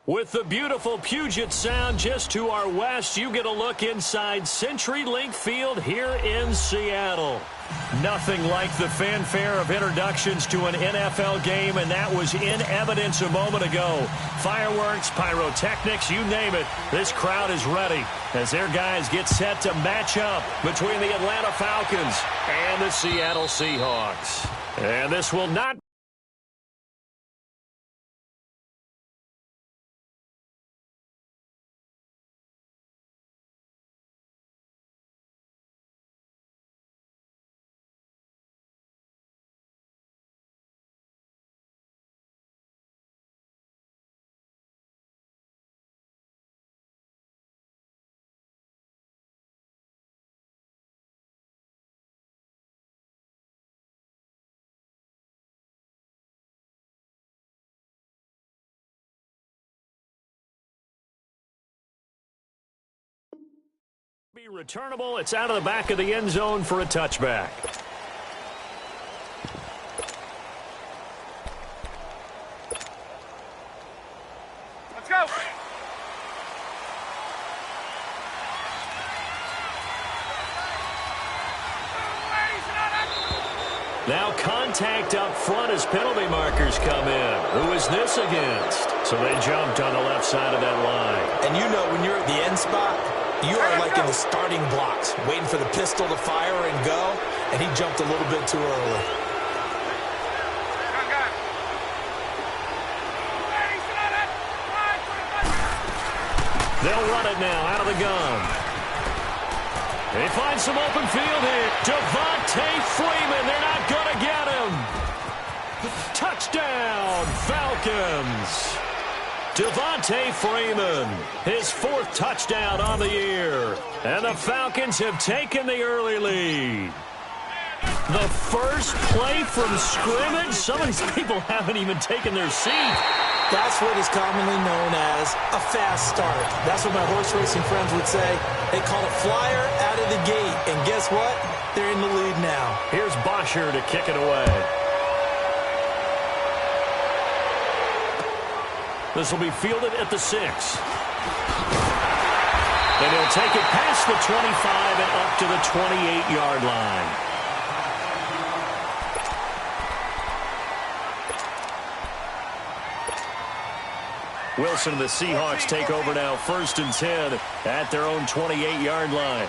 With the beautiful Puget Sound just to our west, you get a look inside CenturyLink Field here in Seattle. Nothing like the fanfare of introductions to an NFL game, and that was in evidence a moment ago. Fireworks, pyrotechnics, you name it. This crowd is ready as their guys get set to match up between the Atlanta Falcons and the Seattle Seahawks. And this will not be returnable. It's out of the back of the end zone for a touchback. Let's go. Now contact up front as penalty markers come in. Who is this against? So they jumped on the left side of that line. And you know when you're at the end spot, you are like in the starting blocks, waiting for the pistol to fire and go, and he jumped a little bit too early. They'll run it now out of the gun. They find some open field here. Devontae Freeman, they're not going to get him. Touchdown, Falcons. Devontae Freeman, his fourth touchdown on the year. And the Falcons have taken the early lead. The first play from scrimmage? Some of these people haven't even taken their seat. That's what is commonly known as a fast start. That's what my horse racing friends would say. They call it flyer out of the gate. And guess what? They're in the lead now. Here's Bosher to kick it away. This will be fielded at the 6. And he'll take it past the 25 and up to the 28-yard line. Wilson and the Seahawks take over now, 1st and 10 at their own 28-yard line.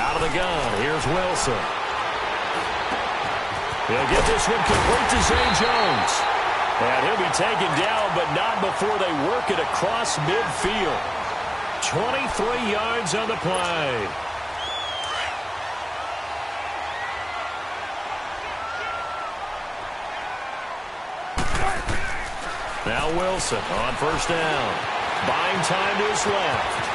Out of the gun, here's Wilson. He'll get this one complete to Zay Jones. And he'll be taken down, but not before they work it across midfield. 23 yards on the play. Now Wilson on 1st down. Buying time to his left.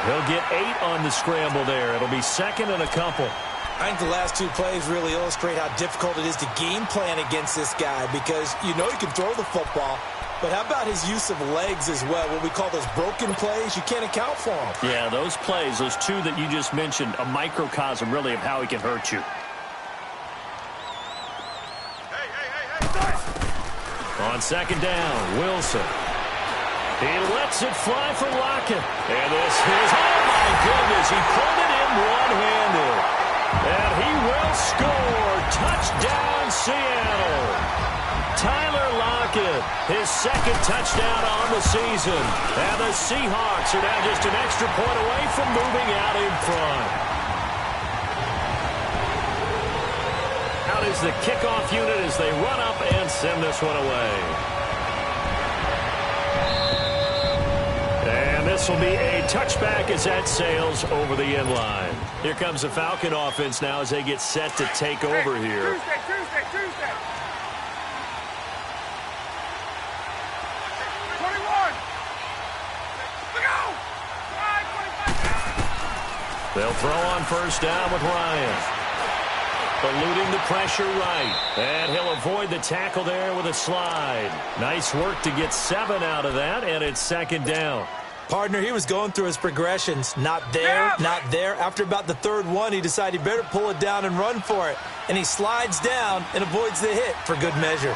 He'll get 8 on the scramble there. It'll be 2nd and a couple. I think the last 2 plays really illustrate how difficult it is to game plan against this guy because you know he can throw the football, but how about his use of legs as well? What we call those broken plays, you can't account for them. Yeah, those plays, those 2 that you just mentioned, a microcosm really of how he can hurt you. On 2nd down, Wilson. He lets it fly for Lockett. And this is, oh my goodness, he pulled it in one-handed. And he will score. Touchdown, Seattle. Tyler Lockett, his 2nd touchdown on the season. And the Seahawks are now just an extra point away from moving out in front. Out is the kickoff unit as they run up and send this one away. And this will be a touchback as that sails over the end line. Here comes the Falcon offense now as they get set to take over here. Tuesday. 21. They'll throw on 1st down with Ryan. Eluding the pressure right. And he'll avoid the tackle there with a slide. Nice work to get 7 out of that, and it's 2nd down. Partner, he was going through his progressions. Not there, not there. After about the third one, he decided he better pull it down and run for it. And he slides down and avoids the hit for good measure.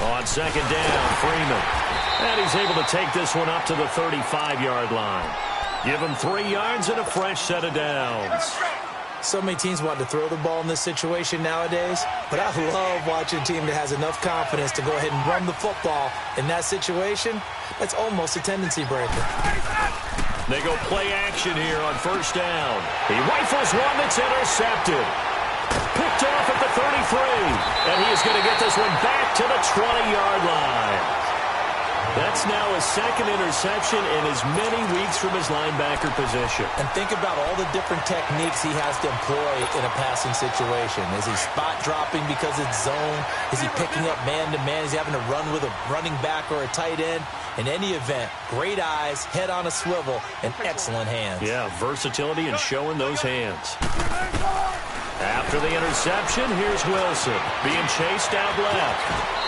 On second down, Freeman. And he's able to take this one up to the 35-yard line. Give him 3 yards and a fresh set of downs. So many teams want to throw the ball in this situation nowadays, but I love watching a team that has enough confidence to go ahead and run the football. In that situation, that's almost a tendency breaker. They go play action here on first down. He rifles one that's intercepted. Picked off at the 33, and he is going to get this one back to the 20-yard line. That's now his second interception in as many weeks from his linebacker position. And think about all the different techniques he has to employ in a passing situation. Is he spot dropping because it's zone? Is he picking up man-to-man? Is he having to run with a running back or a tight end? In any event, great eyes, head on a swivel, and excellent hands. Yeah, versatility and showing those hands. After the interception, here's Wilson being chased out left.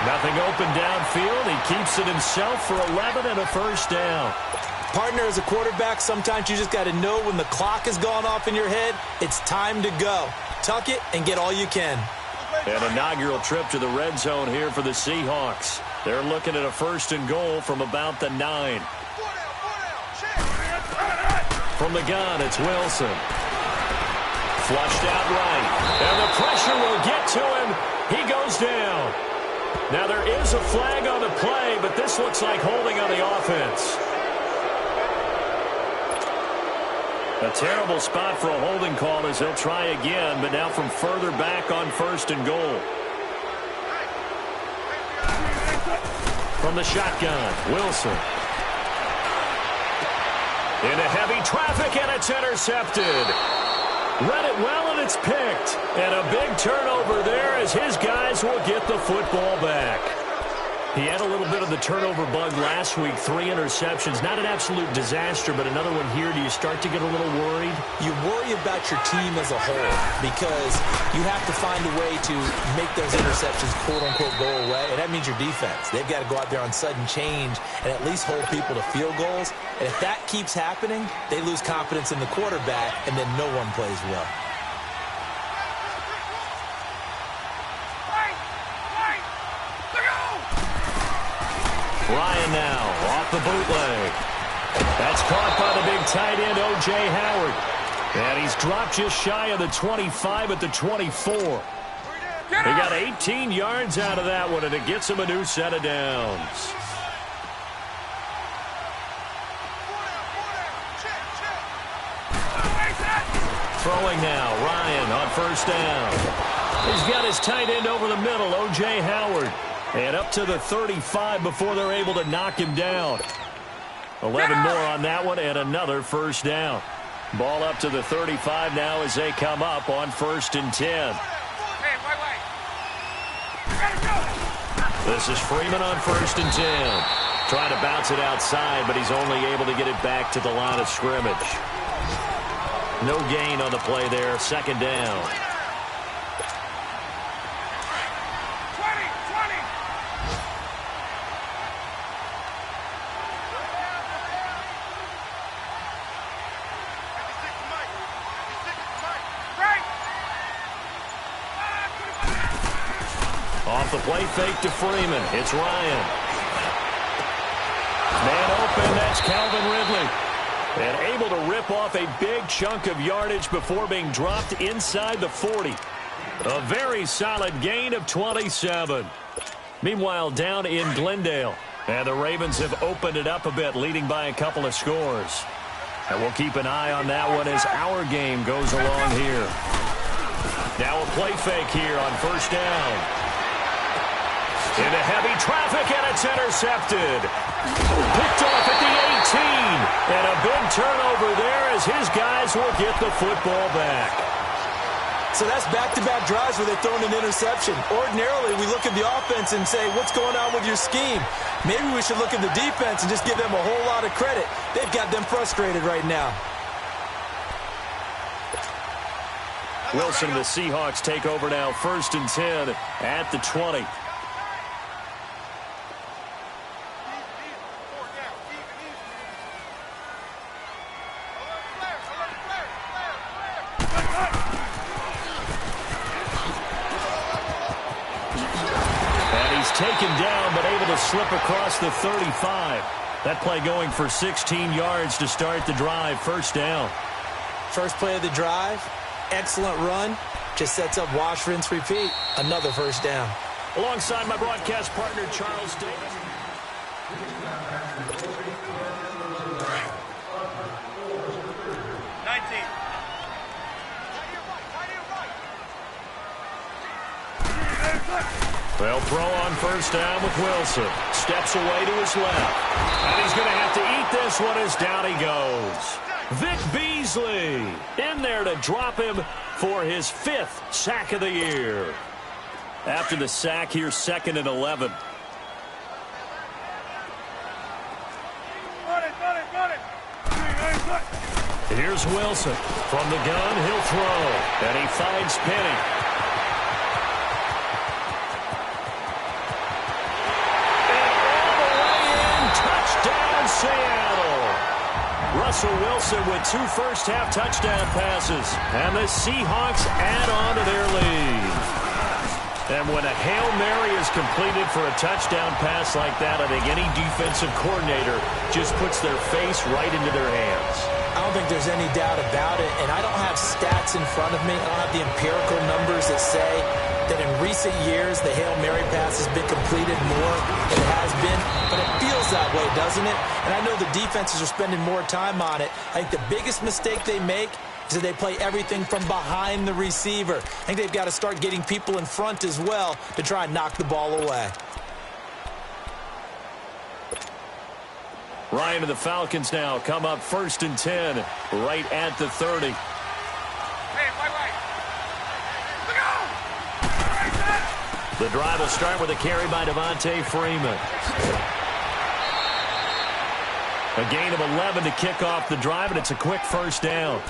Nothing open downfield. He keeps it himself for 11 and a first down. Partner, as a quarterback, sometimes you just got to know when the clock has gone off in your head, it's time to go. Tuck it and get all you can. An inaugural trip to the red zone here for the Seahawks. They're looking at a first and goal from about the 9. From the gun, it's Wilson. Flushed out right. And the pressure will get to him. He goes down. Now there is a flag on the play, but this looks like holding on the offense. A terrible spot for a holding call as he'll try again, but now from further back on first and goal. From the shotgun, Wilson. Into heavy traffic, and it's intercepted. Read it well, and it's picked. And a big turnover there as his guys will get the football back. He had a little bit of the turnover bug last week, 3 interceptions. Not an absolute disaster, but another one here. Do you start to get a little worried? You worry about your team as a whole because you have to find a way to make those interceptions, quote-unquote, go away, and that means your defense. They've got to go out there on sudden change and at least hold people to field goals. And if that keeps happening, they lose confidence in the quarterback, and then no one plays well. Ryan now off the bootleg. That's caught by the big tight end, O.J. Howard. And he's dropped just shy of the 25 at the 24. He got 18 yards out of that one, and it gets him a new set of downs. Throwing now, Ryan on first down. He's got his tight end over the middle, O.J. Howard. And up to the 35 before they're able to knock him down. 11 more on that one and another first down. Ball up to the 35 now as they come up on first and 10. This is Freeman on first and 10. Trying to bounce it outside, but he's only able to get it back to the line of scrimmage. No gain on the play there, second down. Off the play fake to Freeman. It's Ryan. Man open, that's Calvin Ridley. And able to rip off a big chunk of yardage before being dropped inside the 40. A very solid gain of 27. Meanwhile, down in Glendale. And the Ravens have opened it up a bit, leading by a couple of scores. And we'll keep an eye on that one as our game goes along here. Now a play fake here on first down. Into heavy traffic, and it's intercepted. Picked off at the 18. And a big turnover there as his guys will get the football back. So that's back-to-back drives where they're throwing an interception. Ordinarily, we look at the offense and say, what's going on with your scheme? Maybe we should look at the defense and just give them a whole lot of credit. They've got them frustrated right now. Wilson and the Seahawks take over now, 1st and 10 at the 20. And he's taken down, but able to slip across the 35. That play going for 16 yards to start the drive, 1st down. First play of the drive, excellent run, just sets up wash, rinse, repeat. Another 1st down. Alongside my broadcast partner, Charles Davis. They'll throw on 1st down with Wilson. Steps away to his left. And he's going to have to eat this one as down he goes. Vic Beasley in there to drop him for his 5th sack of the year. After the sack, here's 2nd and 11. Here's Wilson. From the gun, he'll throw. And he finds Penny. Seattle. Russell Wilson with 2 first-half touchdown passes. And the Seahawks add on to their lead. And when a Hail Mary is completed for a touchdown pass like that, I think any defensive coordinator just puts their face right into their hands. I don't think there's any doubt about it, and I don't have stats in front of me. I don't have the empirical numbers that say that in recent years the Hail Mary pass has been completed more than it has been, but it feels that way, doesn't it? And I know the defenses are spending more time on it. I think the biggest mistake they make is that they play everything from behind the receiver. I think they've got to start getting people in front as well to try and knock the ball away. Ryan and the Falcons now come up 1st and 10 right at the 30. The drive will start with a carry by Devontae Freeman. A gain of 11 to kick off the drive, and it's a quick 1st down.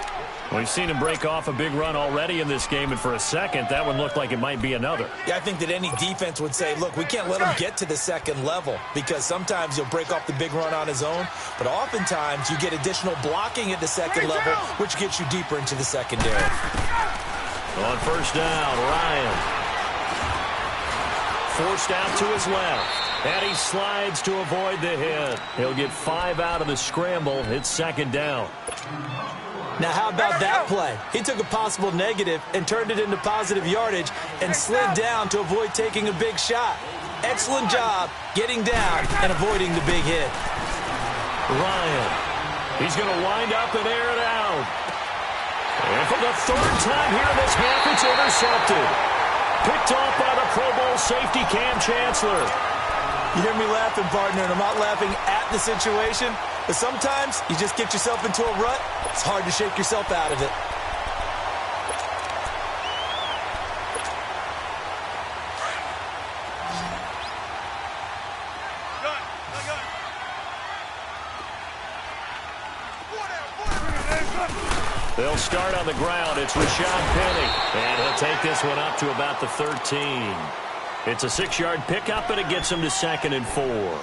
We've seen him break off a big run already in this game, and for a second, that one looked like it might be another. Yeah, I think that any defense would say, look, we can't let him get to the 2nd level, because sometimes he'll break off the big run on his own, but oftentimes you get additional blocking at the 2nd level, which gets you deeper into the secondary. On 1st down, Ryan. Forced out to his left, and he slides to avoid the hit. He'll get 5 out of the scramble. It's 2nd down. Now, how about that play? He took a possible negative and turned it into positive yardage and slid down to avoid taking a big shot. Excellent job getting down and avoiding the big hit. Ryan, he's going to wind up and air it out. And for the 3rd time here in this half, it's intercepted. Picked off by the Pro Bowl safety Cam Chancellor. You hear me laughing, partner, and I'm not laughing at the situation, but sometimes you just get yourself into a rut. It's hard to shake yourself out of it. They'll start on the ground. It's Rashad Penny, and he'll take this one up to about the 13. It's a 6-yard pickup, and it gets him to 2nd and 4.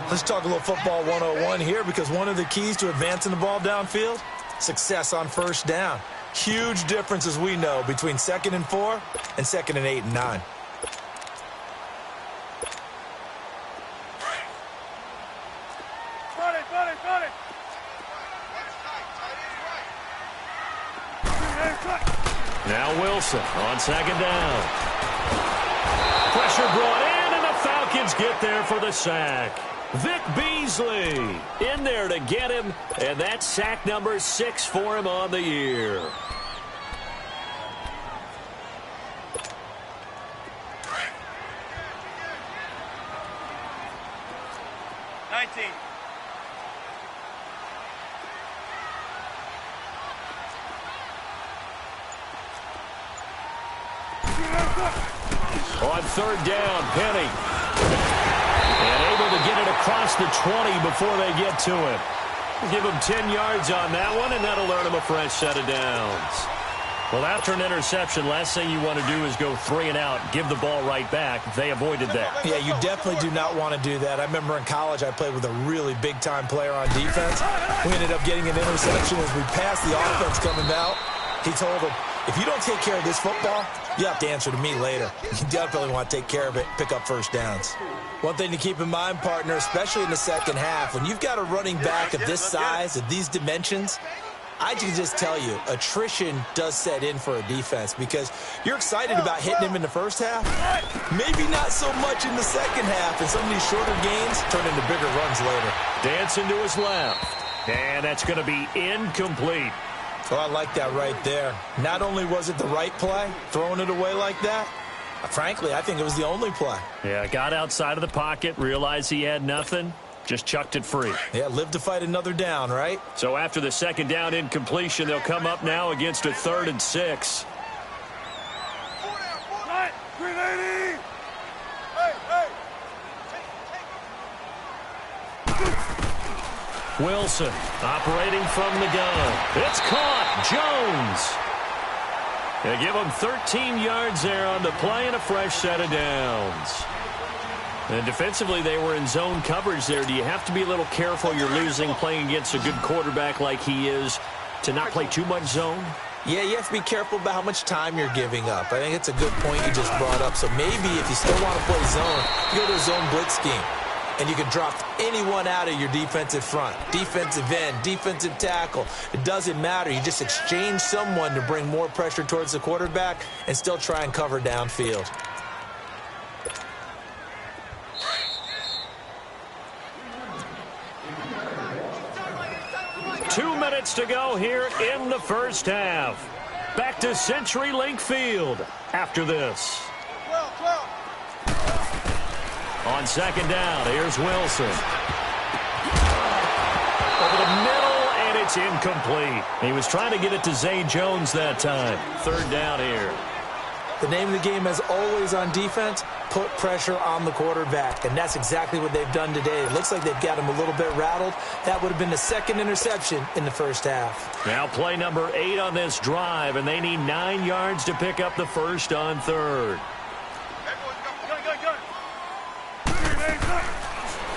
Let's talk a little football 101 here, because one of the keys to advancing the ball downfield, success on 1st down. Huge difference, as we know, between 2nd and 4 and 2nd and 8 and 9. Now Wilson on 2nd down. Pressure brought in, and the Falcons get there for the sack. Vic Beasley in there to get him, and that's sack number 6 for him on the year. On 3rd down, Penny. And able to get it across the 20 before they get to it. Give him 10 yards on that one, and that'll earn him a fresh set of downs. Well, after an interception, last thing you want to do is go 3 and out, give the ball right back. They avoided that. Yeah, you definitely do not want to do that. I remember in college I played with a really big-time player on defense. We ended up getting an interception as we passed the offense coming out. He told him, if you don't take care of this football, you have to answer to me later. You definitely want to take care of it, pick up first downs. One thing to keep in mind, partner, especially in the second half, when you've got a running back of this size, of these dimensions, I can just tell you, attrition does set in for a defense because you're excited about hitting him in the first half. Maybe not so much in the second half, and some of these shorter gains turn into bigger runs later. Dancing to his left, and that's going to be incomplete. Oh, I like that right there. Not only was it the right play, throwing it away like that, frankly, I think it was the only play. Yeah, got outside of the pocket, realized he had nothing. Just chucked it free. Yeah, live to fight another down, right? So after the second down incompletion, they'll come up now against a 3rd and 6. Wilson operating from the gun. It's caught. Jones. They give him 13 yards there on the play and a fresh set of downs. And defensively, they were in zone coverage there. Do you have to be a little careful you're losing playing against a good quarterback like he is to not play too much zone? Yeah, you have to be careful about how much time you're giving up. I think it's a good point you just brought up. So maybe if you still want to play zone, you go to a zone blitz scheme. And you can drop anyone out of your defensive front. Defensive end, defensive tackle. It doesn't matter. You just exchange someone to bring more pressure towards the quarterback and still try and cover downfield. Two minutes to go here in the first half. Back to CenturyLink Field after this. On second down, here's Wilson. Over the middle, and it's incomplete. He was trying to get it to Zay Jones that time. 3rd down here. The name of the game, as always on defense, put pressure on the quarterback. And that's exactly what they've done today. It looks like they've got him a little bit rattled. That would have been the 2nd interception in the first half. Now play number 8 on this drive, and they need 9 yards to pick up the first on 3rd.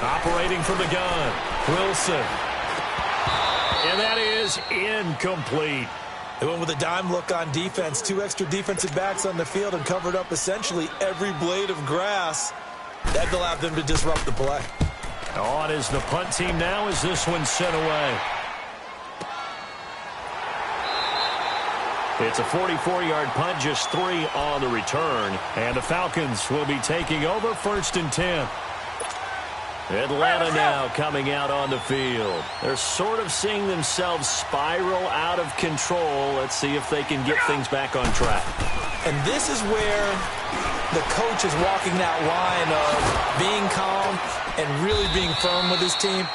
Operating from the gun, Wilson. And that is incomplete. They went with a dime look on defense. 2 extra defensive backs on the field and covered up essentially every blade of grass. That allowed them to disrupt the play. On is the punt team now as this one's sent away. It's a 44-yard punt, just 3 on the return. And the Falcons will be taking over 1st and 10. Atlanta now coming out on the field. They're sort of seeing themselves spiral out of control. Let's see if they can get things back on track. And this is where the coach is walking that line of being calm and really being firm with his team.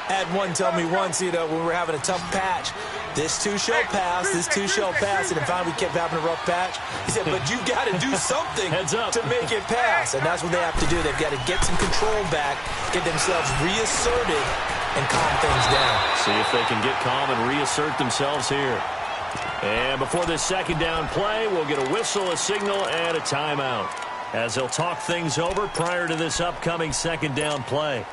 I had one tell me once, when we were having a tough patch, this too shall pass, this too shall pass, and then finally we kept having a rough patch. He said, but you've got to do something to make it pass, and that's what they have to do. They've got to get some control back, get themselves reasserted, and calm things down. See if they can get calm and reassert themselves here. And before this second down play, we'll get a whistle, a signal, and a timeout as they'll talk things over prior to this upcoming second down play.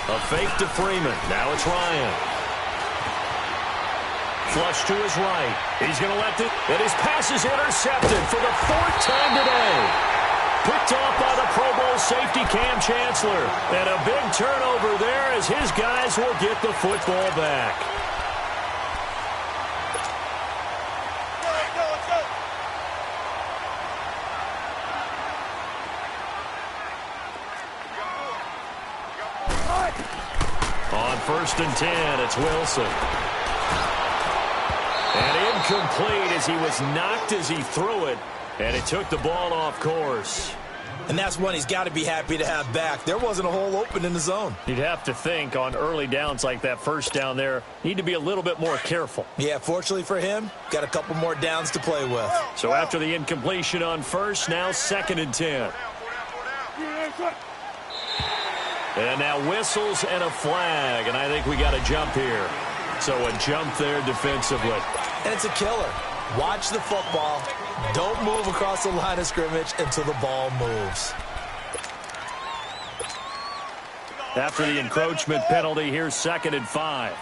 A fake to Freeman. Now it's Ryan. Flush to his right. He's going to let it. And his pass is intercepted for the 4th time today. Picked off by the Pro Bowl safety Cam Chancellor. And a big turnover there as his guys will get the football back. On 1st and 10, it's Wilson. And incomplete as he was knocked as he threw it. And it took the ball off course. And that's one he's got to be happy to have back. There wasn't a hole open in the zone. You'd have to think on early downs like that first down there, need to be a little bit more careful. Yeah, fortunately for him, got a couple more downs to play with. So after the incompletion on first, now 2nd and 10. And now whistles and a flag, and I think we got a jump here. So a jump there defensively. And it's a killer. Watch the football. Don't move across the line of scrimmage until the ball moves. After the encroachment penalty, here's 2nd and 5.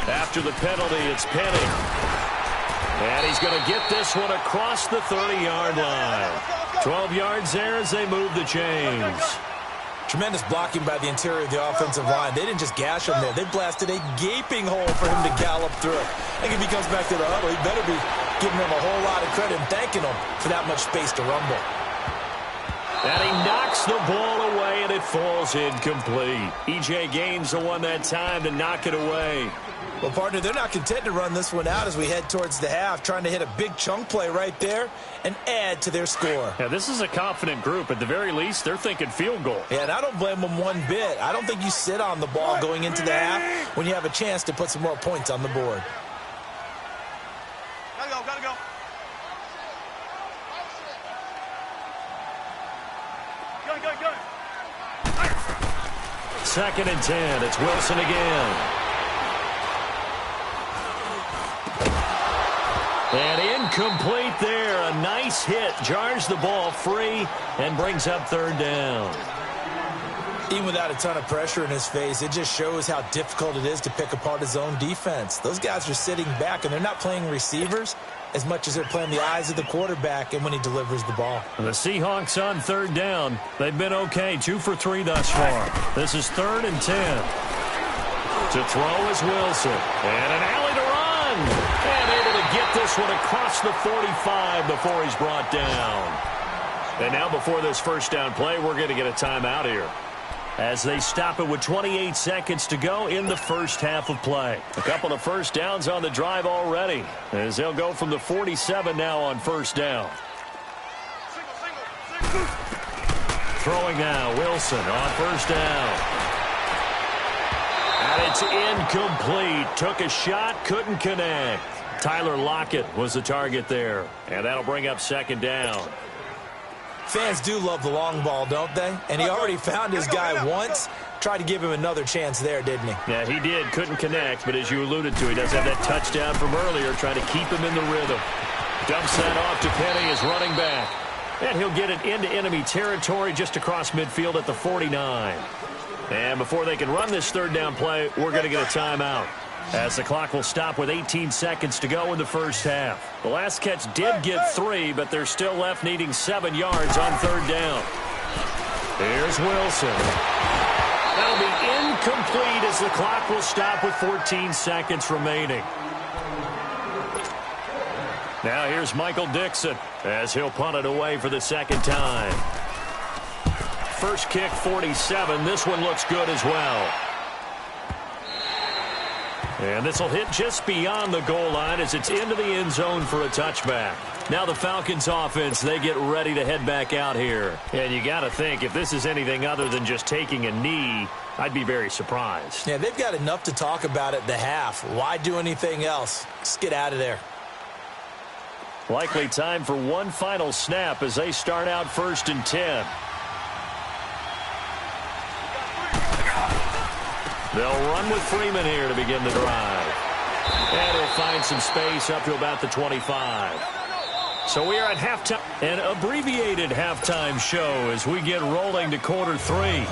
After the penalty, it's Penny. And he's going to get this one across the 30-yard line. 12 yards there as they move the chains. Tremendous blocking by the interior of the offensive line. They didn't just gash him there. They blasted a gaping hole for him to gallop through. I think if he comes back to the huddle, he better be giving him a whole lot of credit and thanking him for that much space to rumble. And he knocks the ball away, and it falls incomplete. E.J. Gaines the one that time to knock it away. Well, partner, they're not content to run this one out as we head towards the half, trying to hit a big chunk play right there and add to their score. Yeah, this is a confident group. At the very least, they're thinking field goal. Yeah, and I don't blame them one bit. I don't think you sit on the ball going into the half when you have a chance to put some more points on the board. Gotta go. 2nd and 10. It's Wilson again. And incomplete there. A nice hit. Jars the ball free and brings up 3rd down. Even without a ton of pressure in his face, it just shows how difficult it is to pick apart his own defense. Those guys are sitting back, and they're not playing receivers as much as they're playing the eyes of the quarterback and when he delivers the ball. The Seahawks on 3rd down. They've been okay. 2 for 3 thus far. This is 3rd and 10. To throw is Wilson. And an alley to run. And able to get this one across the 45 before he's brought down. And now before this first down play, we're going to get a timeout here, as they stop it with 28 seconds to go in the first half of play. A couple of first downs on the drive already, as they'll go from the 47 now on first down. Throwing now, Wilson on first down. And it's incomplete. Took a shot, couldn't connect. Tyler Lockett was the target there, and that'll bring up 2nd down. Fans do love the long ball, don't they? And he already found his guy once. Tried to give him another chance there, didn't he? Yeah, he did. Couldn't connect, but as you alluded to, he does have that touchdown from earlier, trying to keep him in the rhythm. Dumps that off to Penny as running back. And he'll get it into enemy territory just across midfield at the 49. And before they can run this 3rd down play, we're going to get a timeout, as the clock will stop with 18 seconds to go in the first half. The last catch did get 3, but they're still left needing 7 yards on 3rd down. Here's Wilson. That'll be incomplete as the clock will stop with 14 seconds remaining. Now here's Michael Dixon as he'll punt it away for the 2nd time. First kick, 47. This one looks good as well. And this will hit just beyond the goal line as it's into the end zone for a touchback. Now the Falcons offense, they get ready to head back out here. And you got to think, if this is anything other than just taking a knee, I'd be very surprised. Yeah, they've got enough to talk about at the half. Why do anything else? Just get out of there. Likely time for one final snap as they start out 1st and 10. They'll run with Freeman here to begin the drive. And he'll find some space up to about the 25. So we are at halftime, an abbreviated halftime show as we get rolling to quarter 3.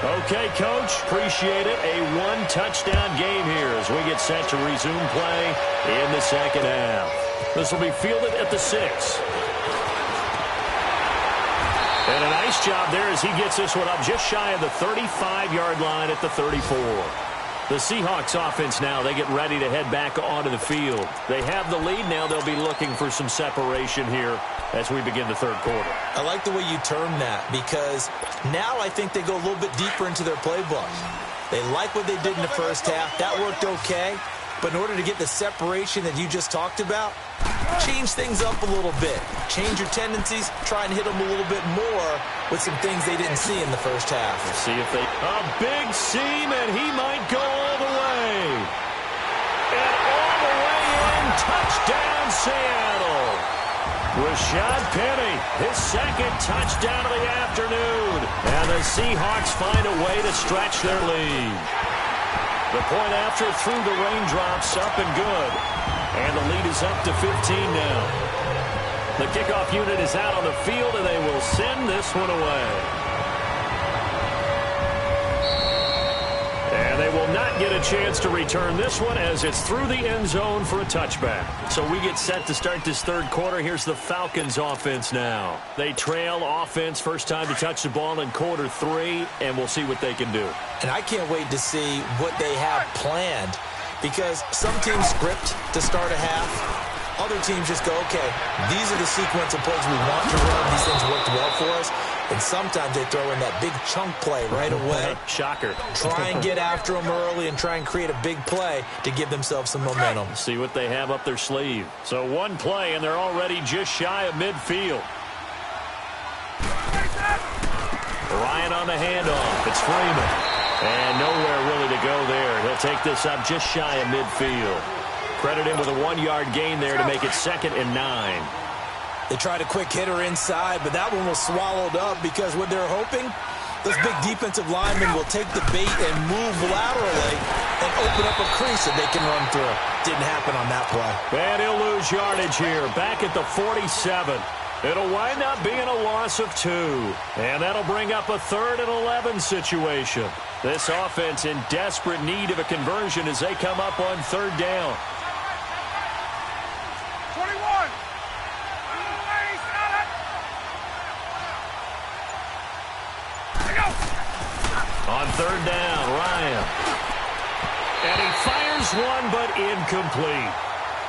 Okay, Coach, appreciate it. A one-touchdown game here as we get set to resume play in the 2nd half. This will be fielded at the 6. And a nice job there as he gets this one up just shy of the 35-yard line at the 34. The Seahawks offense now, they get ready to head back onto the field. They have the lead. Now they'll be looking for some separation here as we begin the 3rd quarter. I like the way you term that, because now I think they go a little bit deeper into their playbook. They like what they did in the first half. That worked okay. But in order to get the separation that you just talked about, change things up a little bit. Change your tendencies. Try and hit them a little bit more with some things they didn't see in the first half. We'll see if they... A big seam, and he might go all the way. And all the way in. Touchdown, Seattle. Rashad Penny, his second touchdown of the afternoon. And the Seahawks find a way to stretch their lead. The point after through the raindrops, up and good. And the lead is up to 15 now. The kickoff unit is out on the field, and they will send this one away. And they will not get a chance to return this one as it's through the end zone for a touchback. So we get set to start this third quarter. Here's the Falcons offense now. They trail offense first time to touch the ball in quarter 3, and we'll see what they can do. And I can't wait to see what they have planned, because some teams script to start a half. Other teams just go, okay, these are the sequence of plays we want to run. These things worked well for us. And sometimes they throw in that big chunk play right away. Shocker. Try and get after them early and try and create a big play to give themselves some momentum. See what they have up their sleeve. So one play, and they're already just shy of midfield. Ryan on the handoff. It's Freeman. And nowhere really to go there. He'll take this up just shy of midfield. Credit him with a 1-yard gain there to make it 2nd and 9. They tried a quick hitter inside, but that one was swallowed up because what they're hoping, those big defensive linemen will take the bait and move laterally and open up a crease that they can run through. Didn't happen on that play. And he'll lose yardage here, back at the 47. It'll wind up being a loss of 2. And that'll bring up a 3rd and 11 situation. This offense in desperate need of a conversion as they come up on 3rd down. 21. On 3rd down, Ryan. And he fires one, but incomplete.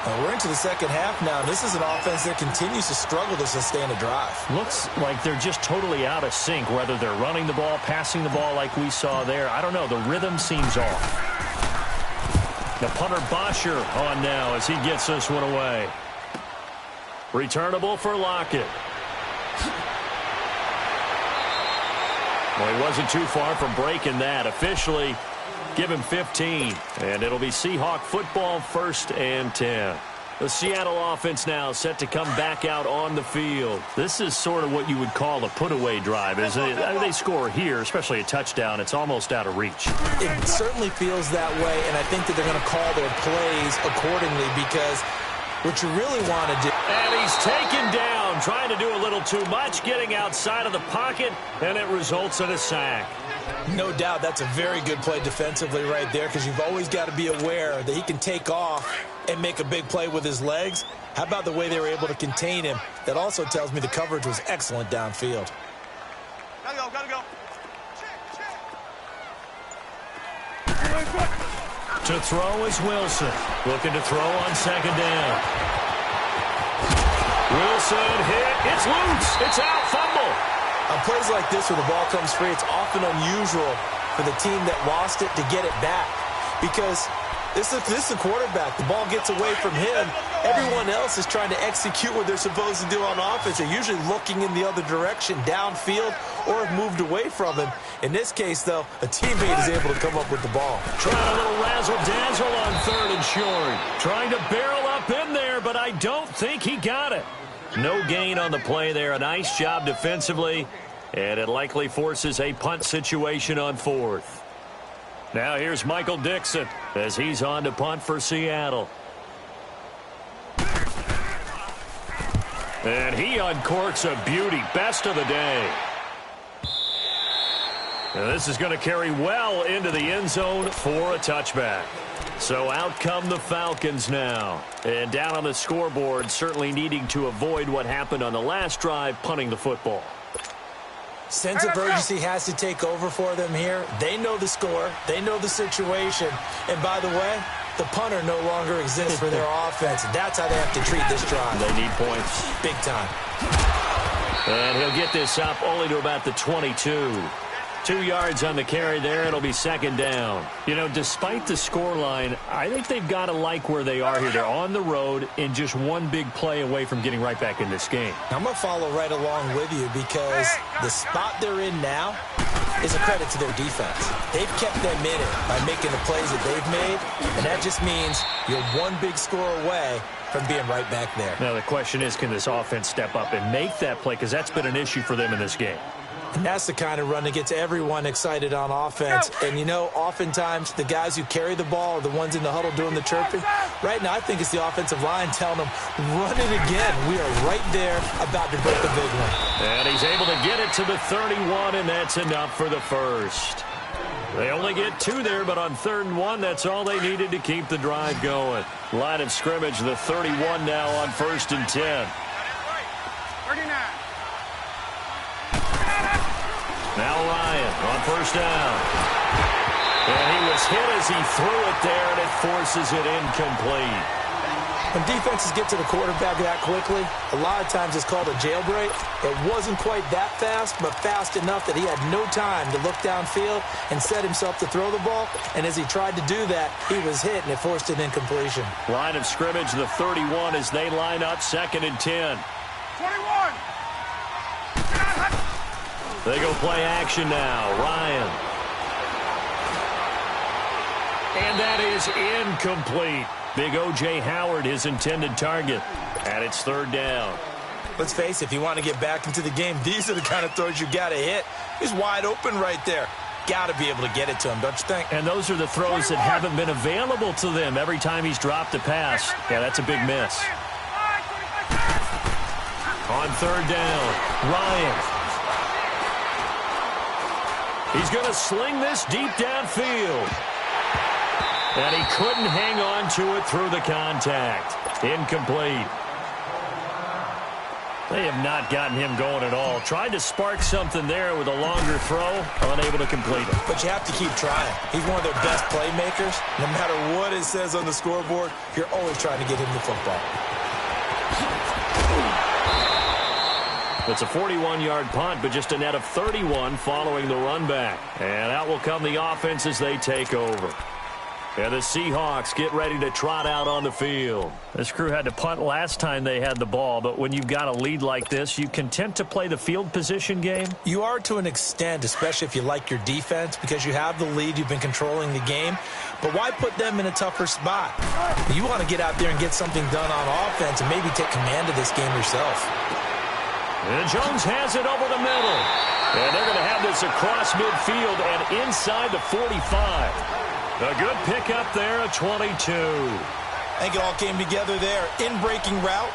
Well, we're into the second half now. This is an offense that continues to struggle to sustain a drive. Looks like they're just totally out of sync, whether they're running the ball, passing the ball like we saw there. I don't know. The rhythm seems off. The punter Bosher on now as he gets this one away. Returnable for Lockett. Well, he wasn't too far from breaking that. Officially, give him 15. And it'll be Seahawk football, 1st and 10. The Seattle offense now set to come back out on the field. This is sort of what you would call a put-away drive, isn't it? They score here, especially a touchdown. It's almost out of reach. It certainly feels that way, and I think that they're going to call their plays accordingly, because what you really want to do... And he's taken down, trying to do a little too much, getting outside of the pocket, and it results in a sack. No doubt that's a very good play defensively right there, because you've always got to be aware that he can take off and make a big play with his legs. How about the way they were able to contain him? That also tells me the coverage was excellent downfield. Gotta go, gotta go. To throw is Wilson. Looking to throw on 2nd down. Wilson hit. It's loose. It's out. Fumble. On plays like this where the ball comes free, it's often unusual for the team that lost it to get it back, because this is the quarterback. The ball gets away from him. Everyone else is trying to execute what they're supposed to do on offense. They're usually looking in the other direction, downfield, or have moved away from him. In this case, though, a teammate is able to come up with the ball. Trying a little razzle-dazzle on 3rd and short. Trying to barrel up in there, but I don't think he got it. No gain on the play there. A nice job defensively, and it likely forces a punt situation on 4th. Now here's Michael Dixon as he's on to punt for Seattle. And he uncorks a beauty. Best of the day. And this is going to carry well into the end zone for a touchback. So out come the Falcons now. And down on the scoreboard, certainly needing to avoid what happened on the last drive, punting the football. Sense of urgency has to take over for them here. They know the score. They know the situation. And by the way, the punter no longer exists for their offense. That's how they have to treat this drive. They need points. Big time. And he'll get this up only to about the 22. 2 yards on the carry there. It'll be second down. You know, despite the scoreline, I think they've got to like where they are here. They're on the road and just one big play away from getting right back in this game. I'm going to follow right along with you because the spot they're in now is a credit to their defense. They've kept them in it by making the plays that they've made, and that just means you're one big score away from being right back there. Now, the question is, can this offense step up and make that play? Because that's been an issue for them in this game. And that's the kind of run that gets everyone excited on offense. And, you know, oftentimes the guys who carry the ball are the ones in the huddle doing the chirping. Right now, I think it's the offensive line telling them, run it again. We are right there about to break the big one. And he's able to get it to the 31, and that's enough for the first. They only get 2 there, but on 3rd and 1, that's all they needed to keep the drive going. Line of scrimmage, the 31 now on 1st and 10. 39. Now Ryan on 1st down. And he was hit as he threw it there, and it forces it incomplete. When defenses get to the quarterback that quickly, a lot of times it's called a jailbreak. It wasn't quite that fast, but fast enough that he had no time to look downfield and set himself to throw the ball. And as he tried to do that, he was hit, and it forced an incompletion. Line of scrimmage, the 31, as they line up 2nd and 10. 21. They go play action now. Ryan. And that is incomplete. Big O.J. Howard, his intended target. And it's 3rd down. Let's face it, if you want to get back into the game, these are the kind of throws you got to hit. He's wide open right there. Got to be able to get it to him, don't you think? And those are the throws that haven't been available to them every time he's dropped a pass. Yeah, that's a big miss. On 3rd down, Ryan. He's going to sling this deep downfield. And he couldn't hang on to it through the contact. Incomplete. They have not gotten him going at all. Tried to spark something there with a longer throw, unable to complete it. But you have to keep trying. He's one of their best playmakers. No matter what it says on the scoreboard, you're always trying to get him the football. It's a 41-yard punt, but just a net of 31 following the run back. And out will come the offense as they take over. And the Seahawks get ready to trot out on the field. This crew had to punt last time they had the ball, but when you've got a lead like this, you content to play the field position game? You are to an extent, especially if you like your defense, because you have the lead, you've been controlling the game. But why put them in a tougher spot? You want to get out there and get something done on offense and maybe take command of this game yourself. And Jones has it over the middle. And they're going to have this across midfield and inside the 45. A good pickup there at 22. I think it all came together there. In-breaking route,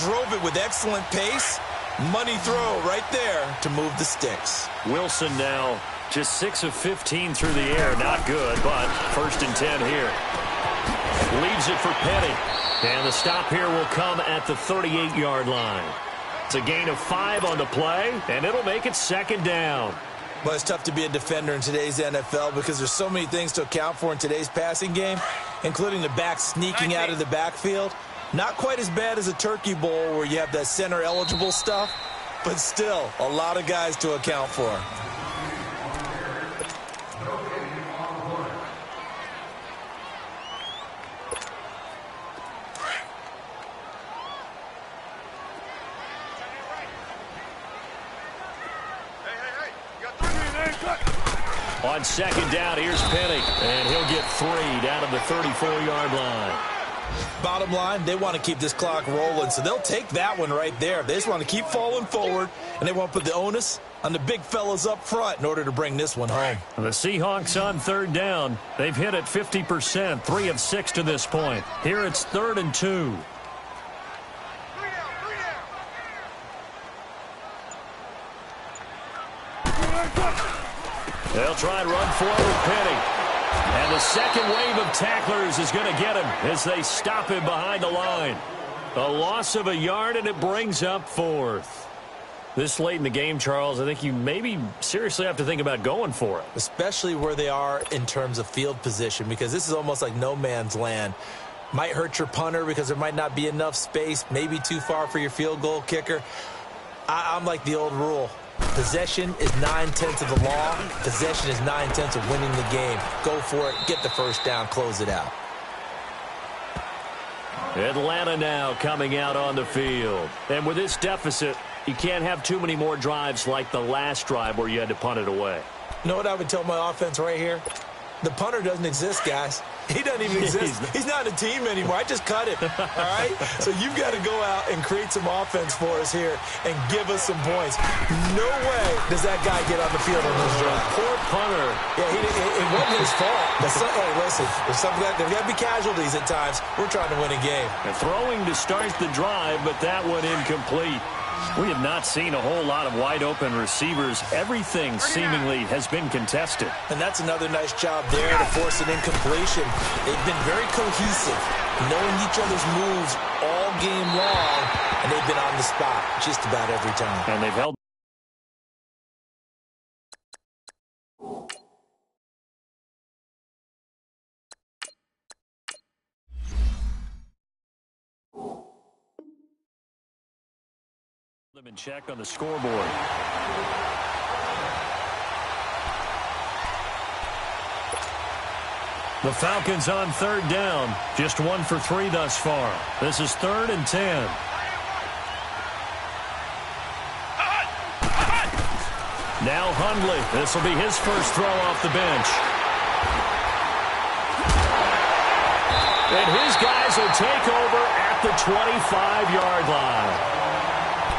drove it with excellent pace. Money throw right there to move the sticks. Wilson now just 6 of 15 through the air. Not good, but 1st and 10 here. Leaves it for Petty. And the stop here will come at the 38-yard line. It's a gain of 5 on the play, and it'll make it 2nd down. But it's tough to be a defender in today's NFL because there's so many things to account for in today's passing game, including the back sneaking out of the backfield. Not quite as bad as a turkey bowl where you have that center-eligible stuff, but still a lot of guys to account for. On 2nd down, here's Penny, and he'll get 3 down to the 34-yard line. Bottom line, they want to keep this clock rolling, so they'll take that one right there. They just want to keep falling forward, and they want to put the onus on the big fellas up front in order to bring this one home. The Seahawks on 3rd down. They've hit it 50%, 3 of 6 to this point. Here it's 3rd and 2. They'll try and run forward, Penny. And the second wave of tacklers is going to get him as they stop him behind the line. A loss of a yard, and it brings up 4th. This late in the game, Charles, I think you maybe seriously have to think about going for it. Especially where they are in terms of field position, because this is almost like no man's land. Might hurt your punter because there might not be enough space, maybe too far for your field goal kicker. I'm like the old rule. Possession is 9/10 of the law. Possession is 9/10 of winning the game. Go for it. Get the first down. Close it out. Atlanta now coming out on the field. And with this deficit, you can't have too many more drives like the last drive where you had to punt it away. You know what I would tell my offense right here? The punter doesn't exist, guys. He doesn't even exist. He's not a team anymore. I just cut it, all right? So you've got to go out and create some offense for us here and give us some points. No way does that guy get on the field on this drive. Poor punter. Yeah, it wasn't his fault. Hey, listen, there's got to be casualties at times. We're trying to win a game. And throwing to start the drive, but that one incomplete. We have not seen a whole lot of wide-open receivers. Everything seemingly has been contested. And that's another nice job there to force an incompletion. They've been very cohesive, knowing each other's moves all game long, and they've been on the spot just about every time. And they've held. Them in check on the scoreboard. The Falcons on third down. Just 1 for 3 thus far. This is 3rd and 10. Now Hundley. This will be his first throw off the bench. And his guys will take over at the 25-yard line.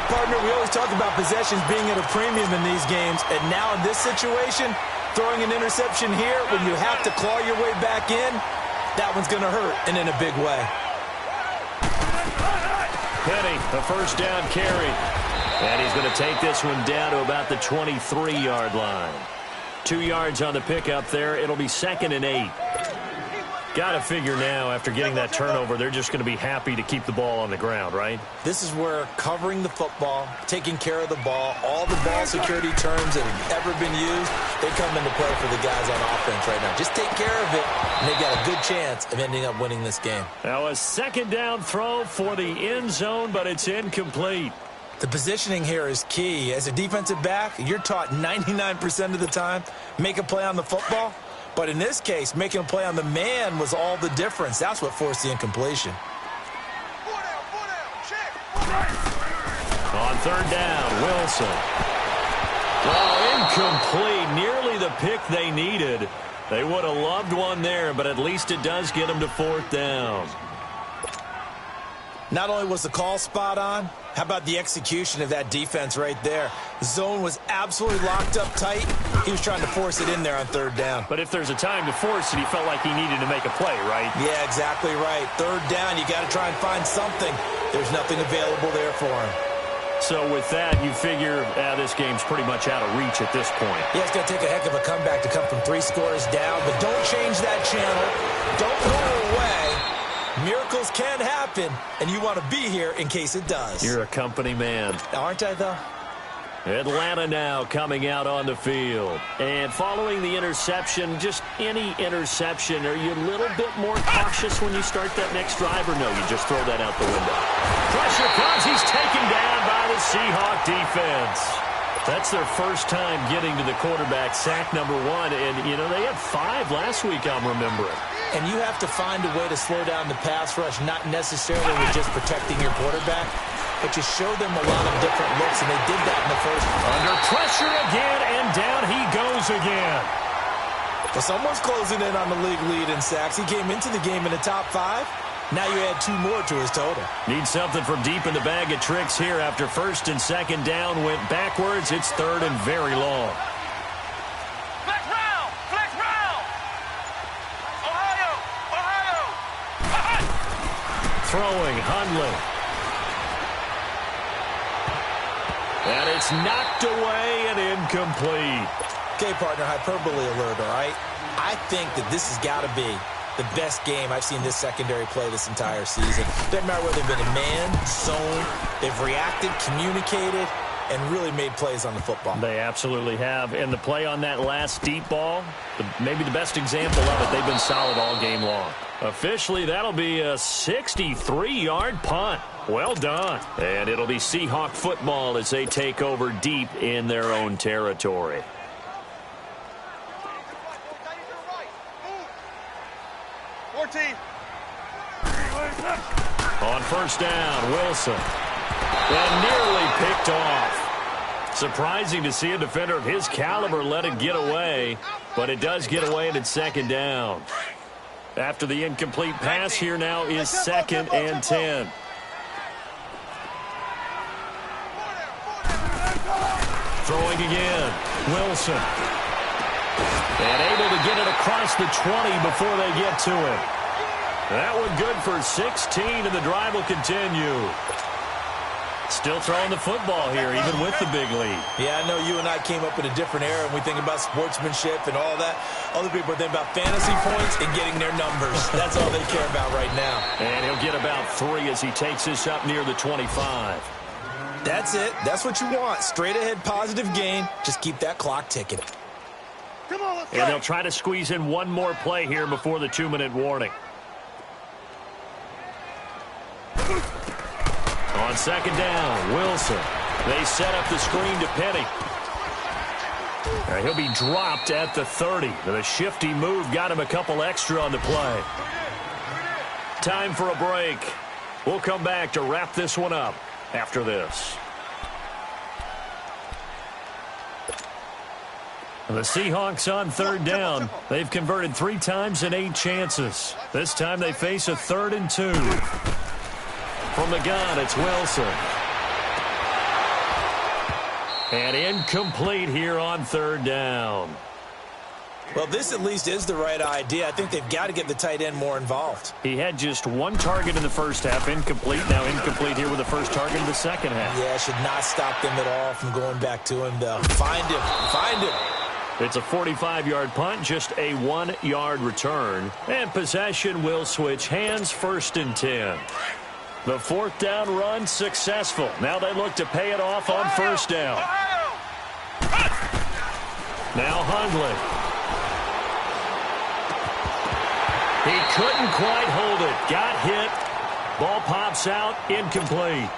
Partner, we always talk about possessions being at a premium in these games, and now in this situation, throwing an interception here when you have to claw your way back in, that one's going to hurt, and in a big way. Penny, the first down carry. And he's going to take this one down to about the 23-yard line. 2 yards on the pickup there. It'll be 2nd and 8. Got to figure now, after getting that turnover, they're just going to be happy to keep the ball on the ground, right? This is where covering the football, taking care of the ball, all the ball security terms that have ever been used, they come into play for the guys on offense right now. Just take care of it, and they've got a good chance of ending up winning this game. Now a 2nd down throw for the end zone, but it's incomplete. The positioning here is key. As a defensive back, you're taught 99% of the time, make a play on the football. But in this case, making a play on the man was all the difference. That's what forced the incompletion. On 3rd down, Wilson. Oh, incomplete. Nearly the pick they needed. They would have loved one there, but at least it does get them to 4th down. Not only was the call spot on, how about the execution of that defense right there? The zone was absolutely locked up tight. He was trying to force it in there on 3rd down. But if there's a time to force it, he felt like he needed to make a play, right? Yeah, exactly right. 3rd down, you got to try and find something. There's nothing available there for him. So with that, you figure this game's pretty much out of reach at this point. Yeah, it's going to take a heck of a comeback to come from 3 scores down, but don't change that channel. Don't go away. Miracles can happen, and you want to be here in case it does. You're a company man. Aren't I, though? Atlanta now coming out on the field. And following the interception, just any interception, are you a little bit more cautious when you start that next drive, or no, you just throw that out the window? Pressure comes. He's taken down by the Seahawk defense. That's their first time getting to the quarterback, sack number 1. And, you know, they had 5 last week, I'm remembering. And you have to find a way to slow down the pass rush, not necessarily with just protecting your quarterback, but you show them a lot of different looks, and they did that in the first. Under pressure again, and down he goes again. Well, someone's closing in on the league lead in sacks. He came into the game in the top 5. Now you add 2 more to his total. Need something from deep in the bag of tricks here after 1st and 2nd down. Went backwards. It's 3rd and very long. Flex round! Flex round! Ohio! Throwing, Hundley. And it's knocked away and incomplete. Okay, partner, hyperbole alert, all right? I think that this has got to be the best game I've seen this secondary play this entire season. Doesn't matter whether they've been in man, zone, they've reacted, communicated, and really made plays on the football. They absolutely have. And the play on that last deep ball, maybe the best example of it, they've been solid all game long. Officially, that'll be a 63-yard punt. Well done. And it'll be Seahawk football as they take over deep in their own territory. On first down, Wilson. And nearly picked off. Surprising to see a defender of his caliber let it get away, but it does get away and it's second down. After the incomplete pass, here now is 2nd and 10. Throwing again, Wilson. And able to get it across the 20 before they get to it. That one good for 16, and the drive will continue. Still throwing the football here, even with the big lead. Yeah, I know you and I came up in a different era, and we think about sportsmanship and all that. Other people think about fantasy points and getting their numbers. That's all they care about right now. And he'll get about 3 as he takes this up near the 25. That's it. That's what you want. Straight ahead positive gain. Just keep that clock ticking. Come on, let's go. And they'll try to squeeze in one more play here before the 2-minute warning. On second down, Wilson. They set up the screen to Penny. He'll be dropped at the 30. The shifty move got him a couple extra on the play. Time for a break. We'll come back to wrap this one up after this. The Seahawks on third down. They've converted 3 times in 8 chances. This time they face a 3rd and 2. From the gun, it's Wilson. And incomplete here on third down. Well, this at least is the right idea. I think they've got to get the tight end more involved. He had just 1 target in the first half, incomplete. Now incomplete here with the first target in the second half. Yeah, should not stop them at all from going back to him, though. Find him. Find him. It's a 45-yard punt, just a 1-yard return. And possession will switch hands, 1st and 10. The 4th down run successful. Now they look to pay it off on first down. Now Hundley. He couldn't quite hold it. Got hit. Ball pops out. Incomplete.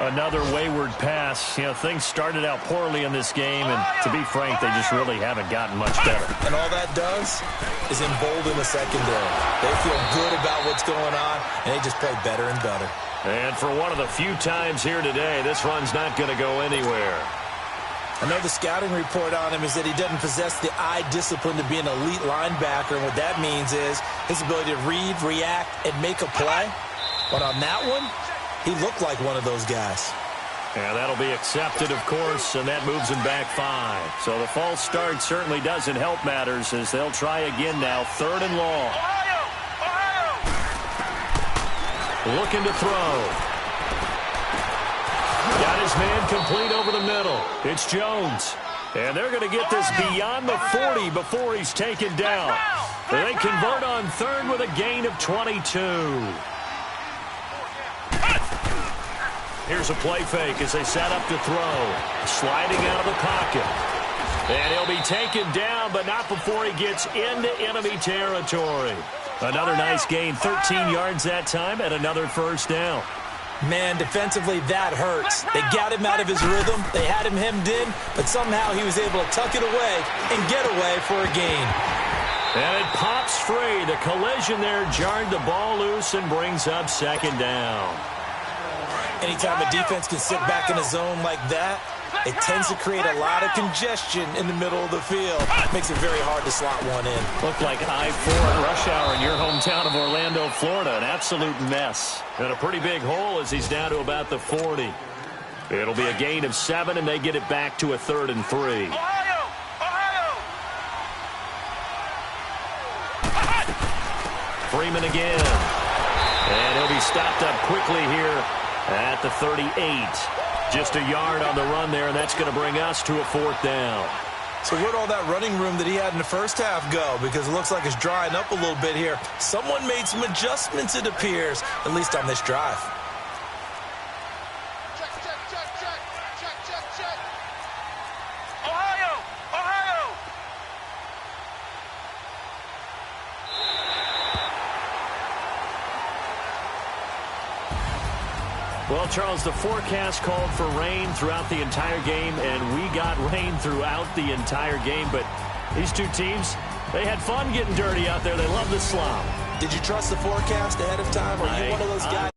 Another wayward pass. You know, things started out poorly in this game, and to be frank, they just really haven't gotten much better. And all that does is embolden the secondary. They feel good about what's going on, and they just play better and better. And for one of the few times here today, this run's not going to go anywhere. I know the scouting report on him is that he doesn't possess the eye discipline to be an elite linebacker, and what that means is his ability to read, react, and make a play. But on that one, he looked like one of those guys. And that'll be accepted, of course, and that moves him back 5. So the false start certainly doesn't help matters as they'll try again now, 3rd and long. Looking to throw. Got his man complete over the middle. It's Jones. And they're going to get this beyond the 40 before he's taken down. They convert on 3rd with a gain of 22. Here's a play fake as they set up to throw. Sliding out of the pocket. And he'll be taken down, but not before he gets into enemy territory. Another nice gain, 13 yards that time, and another first down. Man, defensively, that hurts. They got him out of his rhythm. They had him hemmed in, but somehow he was able to tuck it away and get away for a gain. And it pops free. The collision there jarred the ball loose and brings up second down. Anytime a defense can sit back in a zone like that, it tends to create a lot of congestion in the middle of the field. Makes it very hard to slot one in. Looked like I-4 at rush hour in your hometown of Orlando, Florida. An absolute mess. And a pretty big hole as he's down to about the 40. It'll be a gain of 7, and they get it back to a 3rd and 3. Freeman again. And he'll be stopped up quickly here at the 38. Just a yard on the run there, and that's going to bring us to a 4th down. So where'd all that running room that he had in the first half go? Because it looks like it's drying up a little bit here. Someone made some adjustments, it appears, at least on this drive. Well, Charles, the forecast called for rain throughout the entire game, and we got rain throughout the entire game. But these two teams, they had fun getting dirty out there. They love the slop. Did you trust the forecast ahead of time? Are you one of those guys?